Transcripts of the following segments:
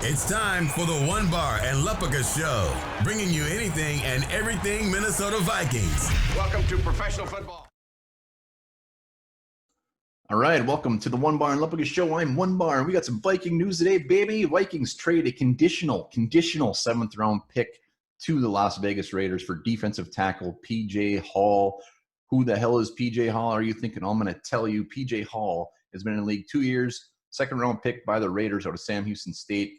It's time for the One Bar and Lupica Show, bringing you anything and everything Minnesota Vikings. Welcome to professional football. All right, welcome to the One Bar and Lupica Show. I'm One Bar, and we got some Viking news today, baby. Vikings trade a conditional 7th-round pick to the Las Vegas Raiders for defensive tackle P.J. Hall. Who the hell is P.J. Hall, are you thinking? I'm going to tell you. P.J. Hall has been in the league 2 years, 2nd-round pick by the Raiders out of Sam Houston State.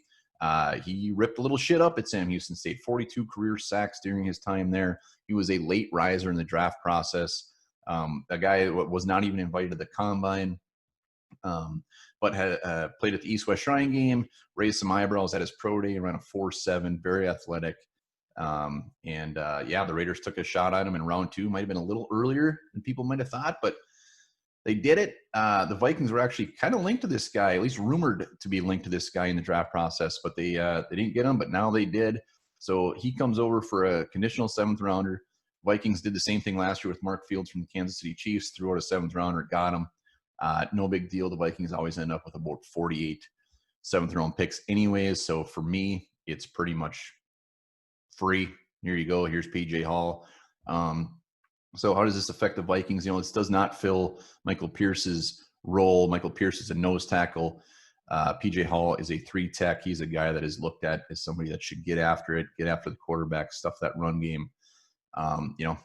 He ripped a little shit up at Sam Houston State, 42 career sacks during his time there. He was a late riser in the draft process. A guy that was not even invited to the combine, but had played at the East-West Shrine game, raised some eyebrows at his pro day, ran a 4.7, very athletic. The Raiders took a shot at him in round 2. Might have been a little earlier than people might have thought, but they did it. The Vikings were actually kind of linked to this guy, at least rumored to be linked to this guy in the draft process, but they didn't get him, but now they did. So he comes over for a conditional 7th-rounder. Vikings did the same thing last year with Mark Fields from the Kansas City Chiefs, threw out a 7th-rounder, got him. No big deal. The Vikings always end up with about 48 7th-round picks anyways, so for me, it's pretty much free. Here you go. Here's P.J. Hall. So how does this affect the Vikings? This does not fill Michael Pierce's role. Michael Pierce is a nose tackle. P.J. Hall is a 3-tech. He's a guy that is looked at as somebody that should get after it, get after the quarterback, stuff that run game.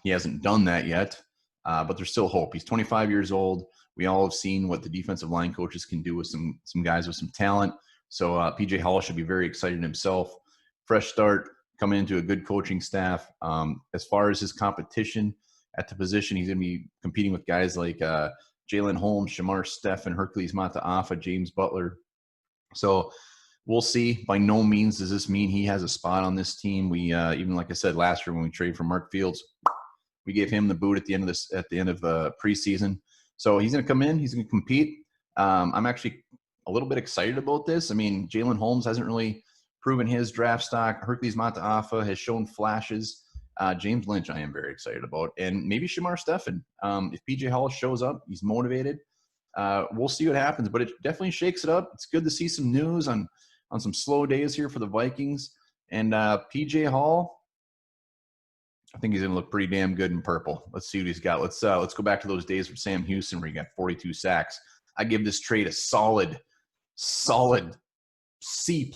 He hasn't done that yet, but there's still hope. He's 25 years old. We all have seen what the defensive line coaches can do with some guys with some talent. So P.J. Hall should be very excited himself. Fresh start, coming into a good coaching staff. As far as his competition at the position, he's going to be competing with guys like Jalen Holmes, Shamar Steph, and Hercules Mataafa, James Butler. So we'll see. By no means does this mean he has a spot on this team. We even like I said last year when we traded for Mark Fields, we gave him the boot at the end of preseason. So he's going to come in. He's going to compete. I'm actually a little bit excited about this. I mean, Jalen Holmes hasn't really proven his draft stock. Hercules Mataafa has shown flashes. James Lynch, I am very excited about, and maybe Shamar Stephen. If P.J. Hall shows up, he's motivated. We'll see what happens, but it definitely shakes it up. It's good to see some news on some slow days here for the Vikings. And P.J. Hall, I think he's going to look pretty damn good in purple. Let's see what he's got. Let's go back to those days for Sam Houston where he got 42 sacks. I give this trade a solid C+.